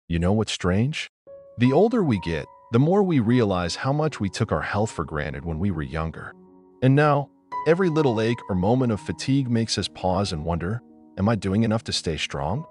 You know what's strange? The older we get, the more we realize how much we took our health for granted when we were younger. And now, every little ache or moment of fatigue makes us pause and wonder, am I doing enough to stay strong?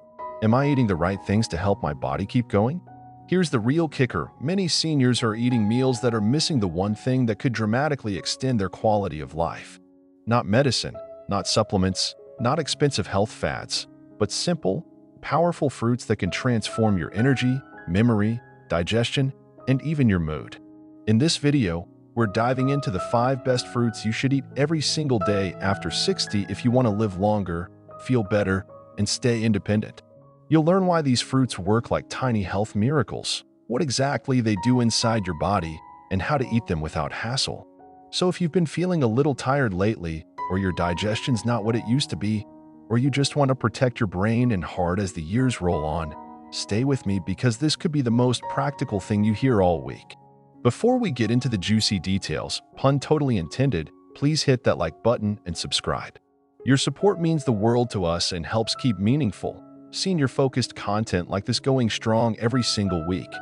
Am I eating the right things to help my body keep going? Here's the real kicker. Many seniors are eating meals that are missing the one thing that could dramatically extend their quality of life. Not medicine, not supplements, not expensive health fads, but simple, powerful fruits that can transform your energy, memory, digestion, and even your mood. In this video, we're diving into the 5 best fruits you should eat every single day after 60 if you want to live longer, feel better, and stay independent. You'll learn why these fruits work like tiny health miracles, what exactly they do inside your body, and how to eat them without hassle. So if you've been feeling a little tired lately, or your digestion's not what it used to be, or you just want to protect your brain and heart as the years roll on, stay with me because this could be the most practical thing you hear all week. Before we get into the juicy details, pun totally intended, please hit that like button and subscribe. Your support means the world to us and helps keep meaningful, senior-focused content like this going strong every single week.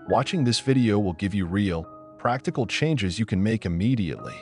Watching this video will give you real, practical changes you can make immediately.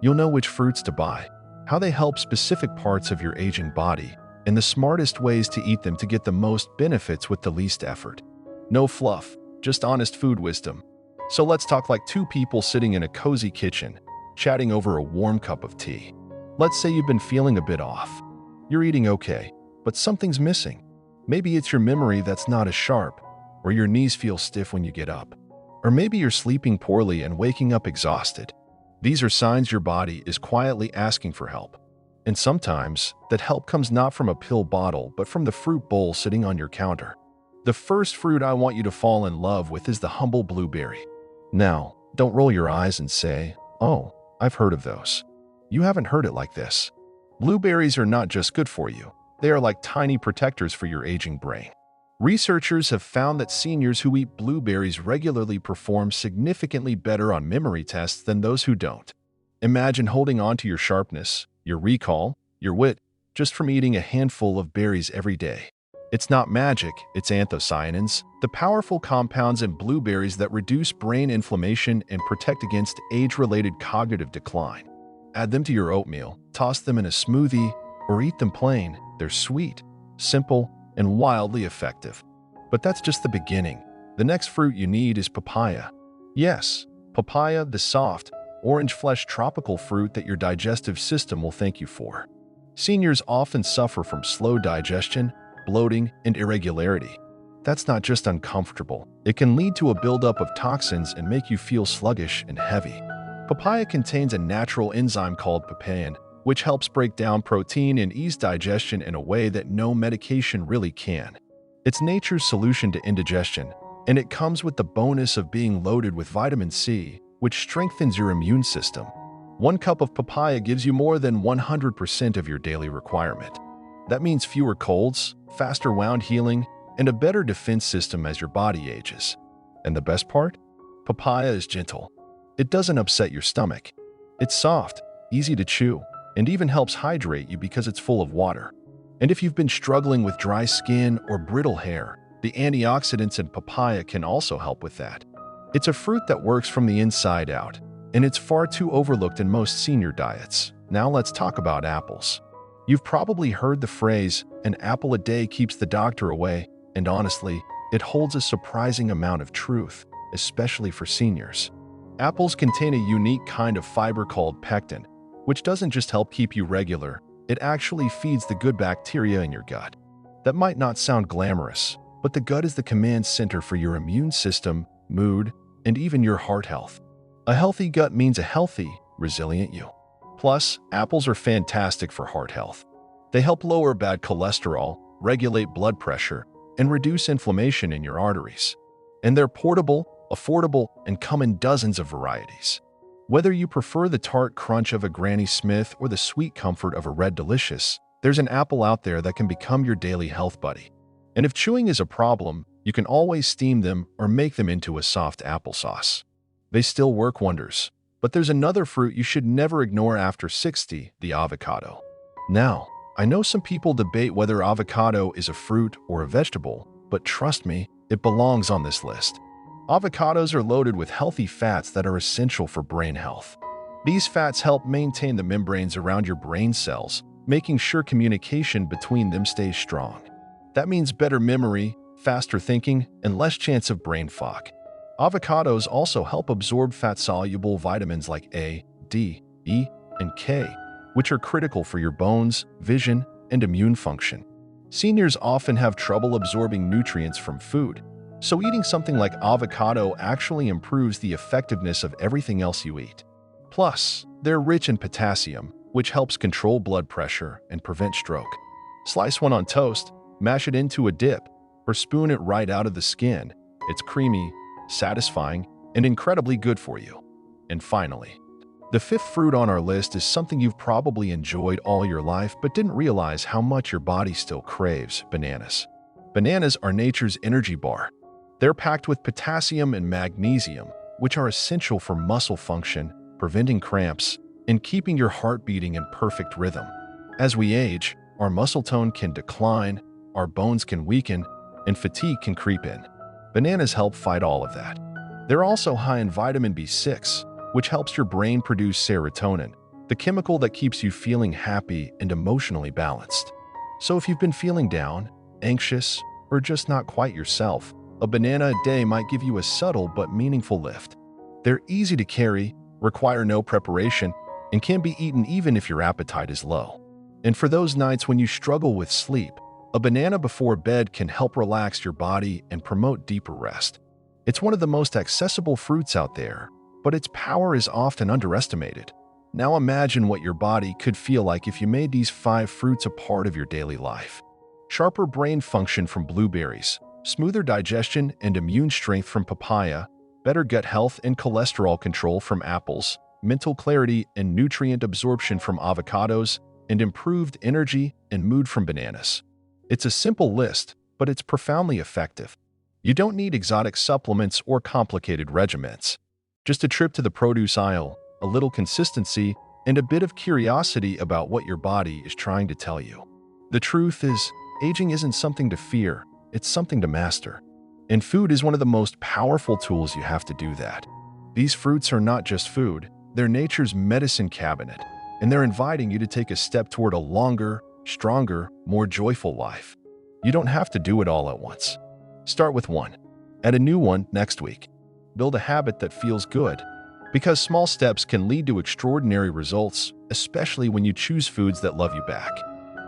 You'll know which fruits to buy, how they help specific parts of your aging body, and the smartest ways to eat them to get the most benefits with the least effort. No fluff, just honest food wisdom. So let's talk like two people sitting in a cozy kitchen, chatting over a warm cup of tea. Let's say you've been feeling a bit off. You're eating okay, but something's missing. Maybe it's your memory that's not as sharp, or your knees feel stiff when you get up. Or maybe you're sleeping poorly and waking up exhausted. These are signs your body is quietly asking for help. And sometimes, that help comes not from a pill bottle, but from the fruit bowl sitting on your counter. The first fruit I want you to fall in love with is the humble blueberry. Now, don't roll your eyes and say, "Oh, I've heard of those." You haven't heard it like this. Blueberries are not just good for you. They are like tiny protectors for your aging brain. Researchers have found that seniors who eat blueberries regularly perform significantly better on memory tests than those who don't. Imagine holding on to your sharpness, your recall, your wit, just from eating a handful of berries every day. It's not magic, it's anthocyanins, the powerful compounds in blueberries that reduce brain inflammation and protect against age-related cognitive decline. Add them to your oatmeal, toss them in a smoothie, or eat them plain. They're sweet, simple, and wildly effective. But that's just the beginning. The next fruit you need is papaya. Yes, papaya, the soft, orange-fleshed tropical fruit that your digestive system will thank you for. Seniors often suffer from slow digestion, bloating, and irregularity. That's not just uncomfortable. It can lead to a buildup of toxins and make you feel sluggish and heavy. Papaya contains a natural enzyme called papain, which helps break down protein and ease digestion in a way that no medication really can. It's nature's solution to indigestion, and it comes with the bonus of being loaded with vitamin C, which strengthens your immune system. 1 cup of papaya gives you more than 100% of your daily requirement. That means fewer colds, faster wound healing, and a better defense system as your body ages. And the best part? Papaya is gentle. It doesn't upset your stomach. It's soft, easy to chew, and even helps hydrate you because it's full of water. And if you've been struggling with dry skin or brittle hair, the antioxidants in papaya can also help with that. It's a fruit that works from the inside out, and it's far too overlooked in most senior diets. Now let's talk about apples. You've probably heard the phrase, "an apple a day keeps the doctor away," and honestly, it holds a surprising amount of truth, especially for seniors. Apples contain a unique kind of fiber called pectin, which doesn't just help keep you regular, it actually feeds the good bacteria in your gut. That might not sound glamorous, but the gut is the command center for your immune system, mood, and even your heart health. A healthy gut means a healthy, resilient you. Plus, apples are fantastic for heart health. They help lower bad cholesterol, regulate blood pressure, and reduce inflammation in your arteries. And they're portable, affordable, and come in dozens of varieties. Whether you prefer the tart crunch of a Granny Smith or the sweet comfort of a Red Delicious, there's an apple out there that can become your daily health buddy. And if chewing is a problem, you can always steam them or make them into a soft applesauce. They still work wonders. But there's another fruit you should never ignore after 60, the avocado. Now, I know some people debate whether avocado is a fruit or a vegetable, but trust me, it belongs on this list. Avocados are loaded with healthy fats that are essential for brain health. These fats help maintain the membranes around your brain cells, making sure communication between them stays strong. That means better memory, faster thinking, and less chance of brain fog. Avocados also help absorb fat-soluble vitamins like A, D, E, and K, which are critical for your bones, vision, and immune function. Seniors often have trouble absorbing nutrients from food, so eating something like avocado actually improves the effectiveness of everything else you eat. Plus, they're rich in potassium, which helps control blood pressure and prevent stroke. Slice one on toast, mash it into a dip, or spoon it right out of the skin. It's creamy, satisfying, and incredibly good for you. And finally, the fifth fruit on our list is something you've probably enjoyed all your life but didn't realize how much your body still craves: bananas. Bananas are nature's energy bar. They're packed with potassium and magnesium, which are essential for muscle function, preventing cramps, and keeping your heart beating in perfect rhythm. As we age, our muscle tone can decline, our bones can weaken, and fatigue can creep in. Bananas help fight all of that. They're also high in vitamin B6, which helps your brain produce serotonin, the chemical that keeps you feeling happy and emotionally balanced. So if you've been feeling down, anxious, or just not quite yourself, a banana a day might give you a subtle but meaningful lift. They're easy to carry, require no preparation, and can be eaten even if your appetite is low. And for those nights when you struggle with sleep, a banana before bed can help relax your body and promote deeper rest. It's one of the most accessible fruits out there, but its power is often underestimated. Now imagine what your body could feel like if you made these 5 fruits a part of your daily life. Sharper brain function from blueberries, smoother digestion and immune strength from papaya, better gut health and cholesterol control from apples, mental clarity and nutrient absorption from avocados, and improved energy and mood from bananas. It's a simple list, but it's profoundly effective. You don't need exotic supplements or complicated regimens. Just a trip to the produce aisle, a little consistency, and a bit of curiosity about what your body is trying to tell you. The truth is, aging isn't something to fear, it's something to master. And food is one of the most powerful tools you have to do that. These fruits are not just food, they're nature's medicine cabinet, and they're inviting you to take a step toward a longer, stronger, more joyful life. You don't have to do it all at once. Start with one. Add a new one next week. Build a habit that feels good. Because small steps can lead to extraordinary results, especially when you choose foods that love you back.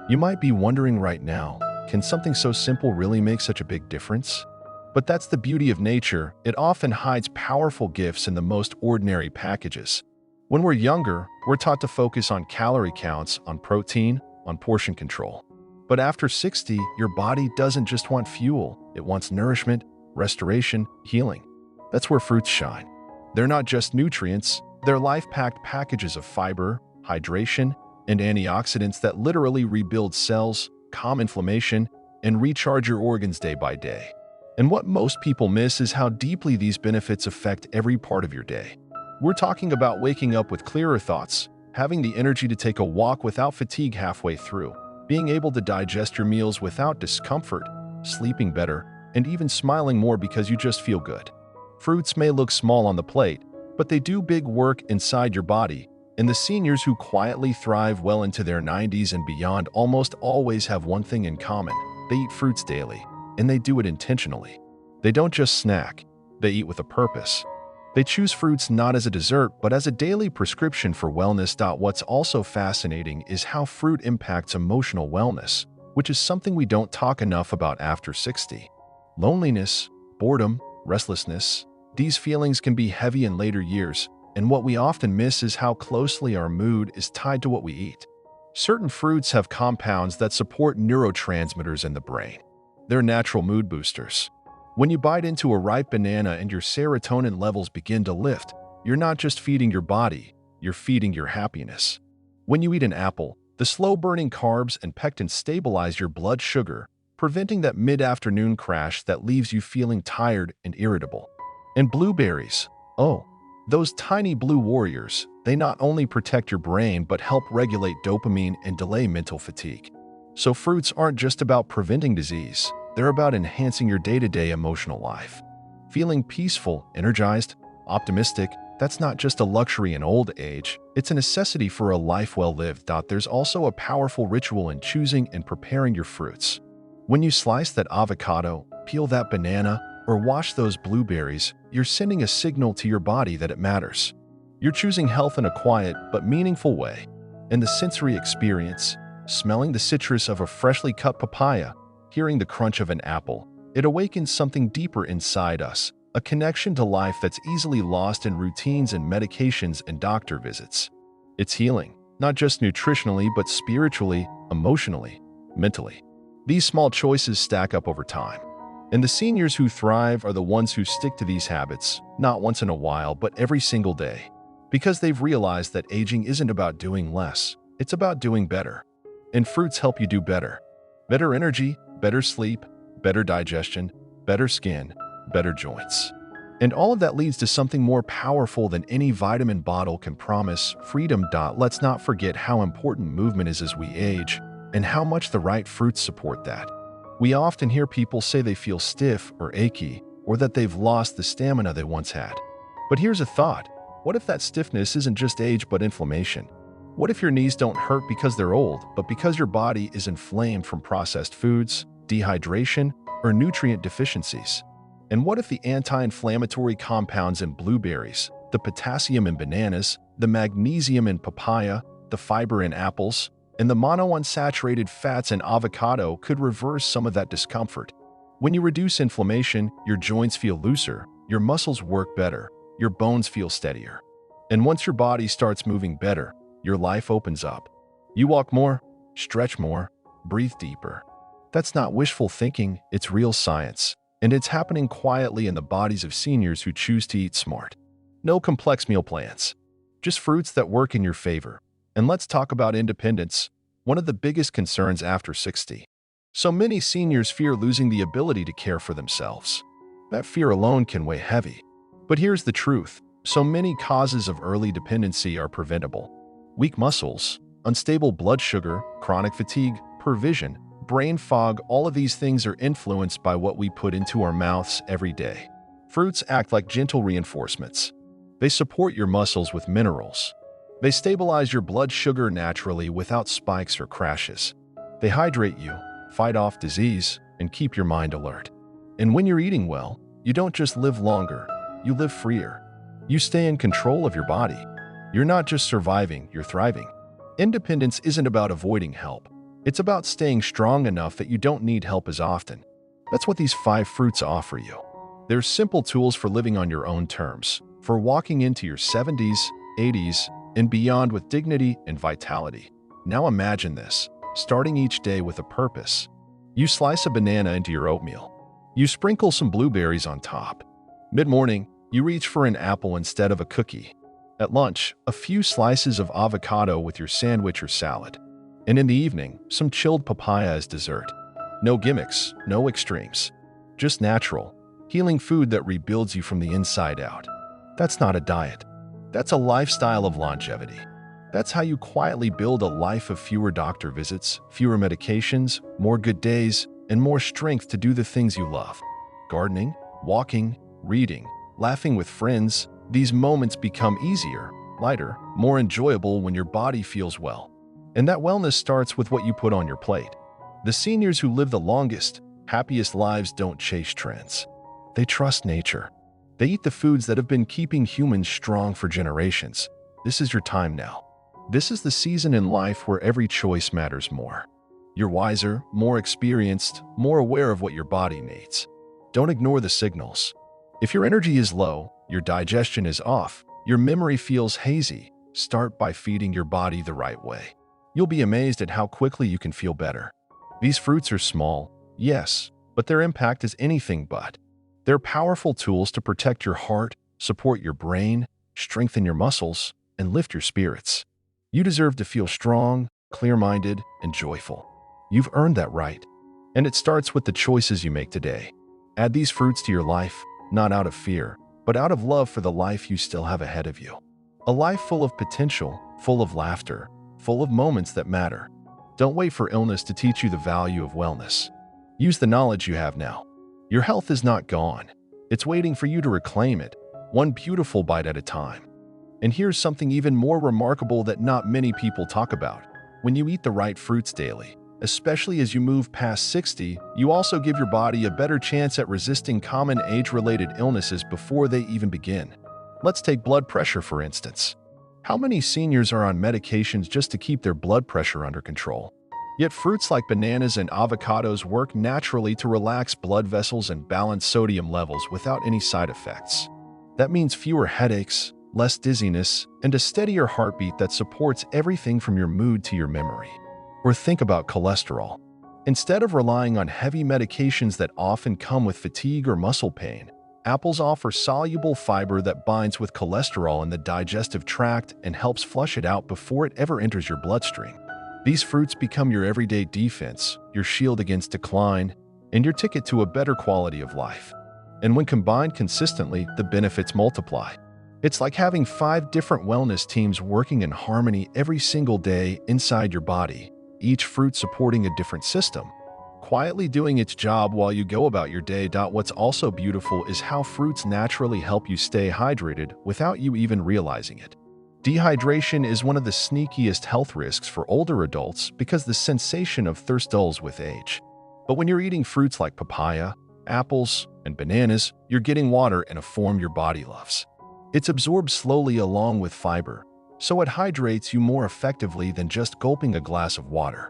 You might be wondering right now, can something so simple really make such a big difference? But that's the beauty of nature. It often hides powerful gifts in the most ordinary packages. When we're younger, we're taught to focus on calorie counts, on protein, on portion control. But after 60, your body doesn't just want fuel, it wants nourishment, restoration, healing. That's where fruits shine. They're not just nutrients, they're life-packed packages of fiber, hydration, and antioxidants that literally rebuild cells, calm inflammation, and recharge your organs day by day. And what most people miss is how deeply these benefits affect every part of your day. We're talking about waking up with clearer thoughts, having the energy to take a walk without fatigue halfway through, being able to digest your meals without discomfort, sleeping better, and even smiling more because you just feel good. Fruits may look small on the plate, but they do big work inside your body, and the seniors who quietly thrive well into their 90s and beyond almost always have one thing in common: they eat fruits daily, and they do it intentionally. They don't just snack, they eat with a purpose. They choose fruits not as a dessert, but as a daily prescription for wellness. What's also fascinating is how fruit impacts emotional wellness, which is something we don't talk enough about after 60. Loneliness, boredom, restlessness, these feelings can be heavy in later years, and what we often miss is how closely our mood is tied to what we eat. Certain fruits have compounds that support neurotransmitters in the brain. They're natural mood boosters. When you bite into a ripe banana and your serotonin levels begin to lift, you're not just feeding your body, you're feeding your happiness. When you eat an apple, the slow-burning carbs and pectin stabilize your blood sugar, preventing that mid-afternoon crash that leaves you feeling tired and irritable. And blueberries, oh, those tiny blue warriors, they not only protect your brain but help regulate dopamine and delay mental fatigue. So fruits aren't just about preventing disease, they're about enhancing your day-to-day emotional life. Feeling peaceful, energized, optimistic, that's not just a luxury in old age, it's a necessity for a life well lived. There's also a powerful ritual in choosing and preparing your fruits. When you slice that avocado, peel that banana, or wash those blueberries, you're sending a signal to your body that it matters. You're choosing health in a quiet but meaningful way. And the sensory experience, smelling the citrus of a freshly cut papaya, hearing the crunch of an apple, it awakens something deeper inside us, a connection to life that's easily lost in routines and medications and doctor visits. It's healing, not just nutritionally but spiritually, emotionally, mentally. These small choices stack up over time. And the seniors who thrive are the ones who stick to these habits, not once in a while but every single day. Because they've realized that aging isn't about doing less, it's about doing better. And fruits help you do better. Better energy, better sleep, better digestion, better skin, better joints. And all of that leads to something more powerful than any vitamin bottle can promise, freedom. Let's not forget how important movement is as we age, and how much the right fruits support that. We often hear people say they feel stiff or achy, or that they've lost the stamina they once had. But here's a thought. What if that stiffness isn't just age but inflammation? What if your knees don't hurt because they're old, but because your body is inflamed from processed foods, dehydration, or nutrient deficiencies? And what if the anti-inflammatory compounds in blueberries, the potassium in bananas, the magnesium in papaya, the fiber in apples, and the monounsaturated fats in avocado could reverse some of that discomfort? When you reduce inflammation, your joints feel looser, your muscles work better, your bones feel steadier. And once your body starts moving better, your life opens up. You walk more, stretch more, breathe deeper. That's not wishful thinking, it's real science. And it's happening quietly in the bodies of seniors who choose to eat smart. No complex meal plans. Just fruits that work in your favor. And let's talk about independence, one of the biggest concerns after 60. So many seniors fear losing the ability to care for themselves. That fear alone can weigh heavy. But here's the truth. So many causes of early dependency are preventable. Weak muscles, unstable blood sugar, chronic fatigue, poor vision, brain fog, all of these things are influenced by what we put into our mouths every day. Fruits act like gentle reinforcements. They support your muscles with minerals. They stabilize your blood sugar naturally without spikes or crashes. They hydrate you, fight off disease, and keep your mind alert. And when you're eating well, you don't just live longer, you live freer. You stay in control of your body. You're not just surviving, you're thriving. Independence isn't about avoiding help. It's about staying strong enough that you don't need help as often. That's what these 5 fruits offer you. They're simple tools for living on your own terms, for walking into your 70s, 80s, and beyond with dignity and vitality. Now imagine this, starting each day with a purpose. You slice a banana into your oatmeal. You sprinkle some blueberries on top. Mid-morning, you reach for an apple instead of a cookie. At lunch, a few slices of avocado with your sandwich or salad. And in the evening, some chilled papaya as dessert. No gimmicks, no extremes. Just natural, healing food that rebuilds you from the inside out. That's not a diet. That's a lifestyle of longevity. That's how you quietly build a life of fewer doctor visits, fewer medications, more good days, and more strength to do the things you love. Gardening, walking, reading, laughing with friends, these moments become easier, lighter, more enjoyable when your body feels well. And that wellness starts with what you put on your plate. The seniors who live the longest, happiest lives don't chase trends. They trust nature. They eat the foods that have been keeping humans strong for generations. This is your time now. This is the season in life where every choice matters more. You're wiser, more experienced, more aware of what your body needs. Don't ignore the signals. If your energy is low, your digestion is off, your memory feels hazy, start by feeding your body the right way. You'll be amazed at how quickly you can feel better. These fruits are small, yes, but their impact is anything but. They're powerful tools to protect your heart, support your brain, strengthen your muscles, and lift your spirits. You deserve to feel strong, clear-minded, and joyful. You've earned that right. And it starts with the choices you make today. Add these fruits to your life, not out of fear, but out of love for the life you still have ahead of you. A life full of potential, full of laughter, full of moments that matter. Don't wait for illness to teach you the value of wellness. Use the knowledge you have now. Your health is not gone. It's waiting for you to reclaim it, one beautiful bite at a time. And here's something even more remarkable that not many people talk about. When you eat the right fruits daily, especially as you move past 60, you also give your body a better chance at resisting common age-related illnesses before they even begin. Let's take blood pressure, for instance. How many seniors are on medications just to keep their blood pressure under control? Yet fruits like bananas and avocados work naturally to relax blood vessels and balance sodium levels without any side effects. That means fewer headaches, less dizziness, and a steadier heartbeat that supports everything from your mood to your memory. Or think about cholesterol. Instead of relying on heavy medications that often come with fatigue or muscle pain, apples offer soluble fiber that binds with cholesterol in the digestive tract and helps flush it out before it ever enters your bloodstream. These fruits become your everyday defense, your shield against decline, and your ticket to a better quality of life. And when combined consistently, the benefits multiply. It's like having 5 different wellness teams working in harmony every single day inside your body, each fruit supporting a different system, quietly doing its job while you go about your day. What's also beautiful is how fruits naturally help you stay hydrated without you even realizing it. Dehydration is one of the sneakiest health risks for older adults because the sensation of thirst dulls with age. But when you're eating fruits like papaya, apples, and bananas, you're getting water in a form your body loves. It's absorbed slowly along with fiber, so it hydrates you more effectively than just gulping a glass of water.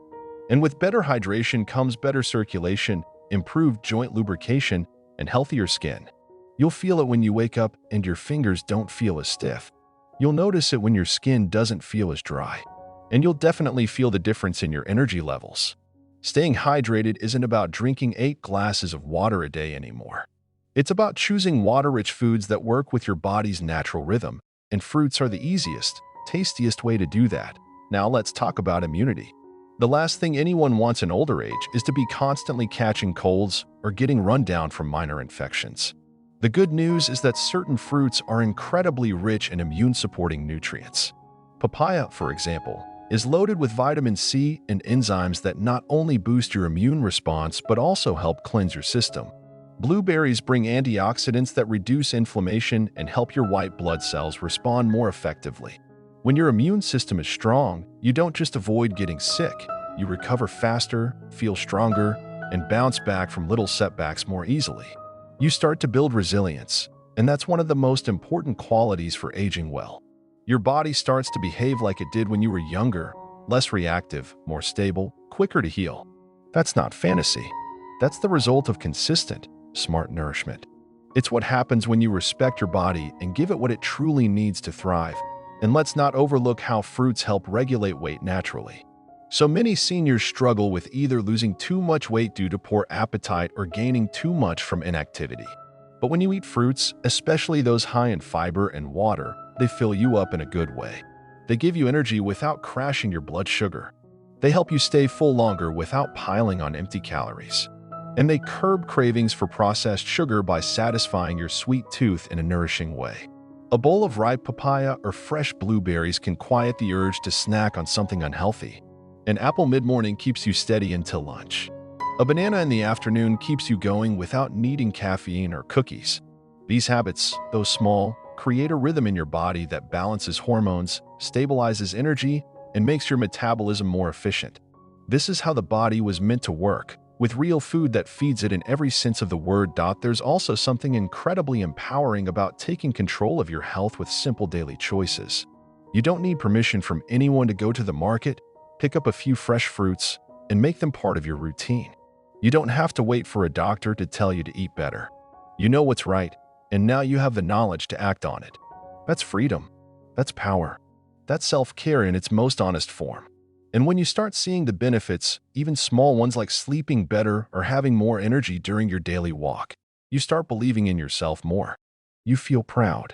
And with better hydration comes better circulation, improved joint lubrication, and healthier skin. You'll feel it when you wake up and your fingers don't feel as stiff. You'll notice it when your skin doesn't feel as dry. And you'll definitely feel the difference in your energy levels. Staying hydrated isn't about drinking 8 glasses of water a day anymore. It's about choosing water-rich foods that work with your body's natural rhythm, and fruits are the easiest, tastiest way to do that. Now let's talk about immunity. The last thing anyone wants in older age is to be constantly catching colds or getting run down from minor infections. The good news is that certain fruits are incredibly rich in immune-supporting nutrients. Papaya, for example, is loaded with vitamin C and enzymes that not only boost your immune response but also help cleanse your system. Blueberries bring antioxidants that reduce inflammation and help your white blood cells respond more effectively. When your immune system is strong, you don't just avoid getting sick, you recover faster, feel stronger, and bounce back from little setbacks more easily. You start to build resilience, and that's one of the most important qualities for aging well. Your body starts to behave like it did when you were younger, less reactive, more stable, quicker to heal. That's not fantasy. That's the result of consistent, smart nourishment. It's what happens when you respect your body and give it what it truly needs to thrive. And let's not overlook how fruits help regulate weight naturally. So many seniors struggle with either losing too much weight due to poor appetite or gaining too much from inactivity. But when you eat fruits, especially those high in fiber and water, they fill you up in a good way. They give you energy without crashing your blood sugar. They help you stay full longer without piling on empty calories. And they curb cravings for processed sugar by satisfying your sweet tooth in a nourishing way. A bowl of ripe papaya or fresh blueberries can quiet the urge to snack on something unhealthy. An apple mid-morning keeps you steady until lunch. A banana in the afternoon keeps you going without needing caffeine or cookies. These habits, though small, create a rhythm in your body that balances hormones, stabilizes energy, and makes your metabolism more efficient. This is how the body was meant to work, with real food that feeds it in every sense of the word. There's also something incredibly empowering about taking control of your health with simple daily choices. You don't need permission from anyone to go to the market, pick up a few fresh fruits, and make them part of your routine. You don't have to wait for a doctor to tell you to eat better. You know what's right, and now you have the knowledge to act on it. That's freedom. That's power. That's self-care in its most honest form. And when you start seeing the benefits, even small ones like sleeping better or having more energy during your daily walk, you start believing in yourself more. You feel proud.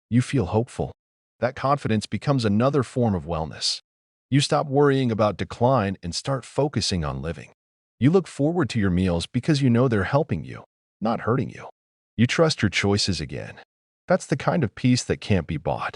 You feel hopeful. That confidence becomes another form of wellness. You stop worrying about decline and start focusing on living. You look forward to your meals because you know they're helping you, not hurting you. You trust your choices again. That's the kind of peace that can't be bought.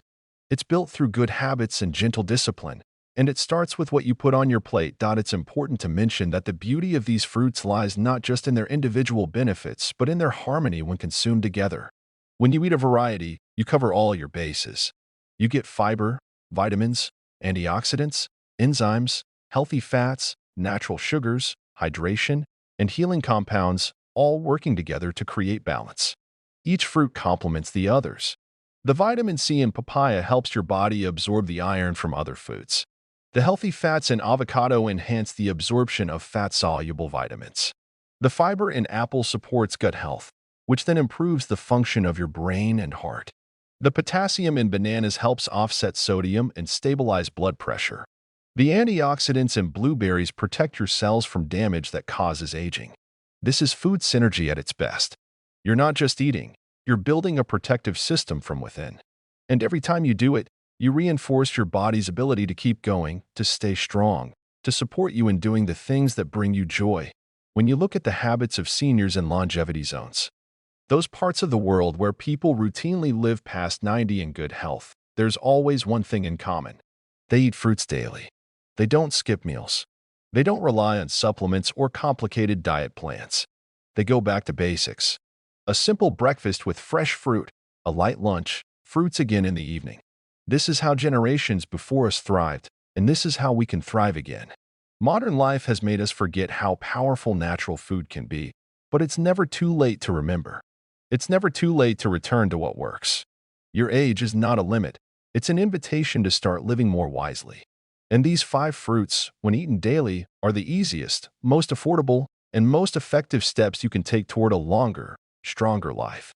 It's built through good habits and gentle discipline, And it starts with what you put on your plate. It's important to mention that the beauty of these fruits lies not just in their individual benefits, but in their harmony when consumed together. When you eat a variety, you cover all your bases. You get fiber, vitamins, antioxidants, enzymes, healthy fats, natural sugars, hydration, and healing compounds, all working together to create balance. Each fruit complements the others. The vitamin C in papaya helps your body absorb the iron from other foods. The healthy fats in avocado enhance the absorption of fat-soluble vitamins. The fiber in apple supports gut health, which then improves the function of your brain and heart. The potassium in bananas helps offset sodium and stabilize blood pressure. The antioxidants in blueberries protect your cells from damage that causes aging. This is food synergy at its best. You're not just eating, you're building a protective system from within. And every time you do it, you reinforce your body's ability to keep going, to stay strong, to support you in doing the things that bring you joy. When you look at the habits of seniors in longevity zones, those parts of the world where people routinely live past 90 in good health, there's always one thing in common. They eat fruits daily. They don't skip meals. They don't rely on supplements or complicated diet plans. They go back to basics. A simple breakfast with fresh fruit, a light lunch, fruits again in the evening. This is how generations before us thrived, and this is how we can thrive again. Modern life has made us forget how powerful natural food can be, but it's never too late to remember. It's never too late to return to what works. Your age is not a limit. It's an invitation to start living more wisely. And these 5 fruits, when eaten daily, are the easiest, most affordable, and most effective steps you can take toward a longer, stronger life.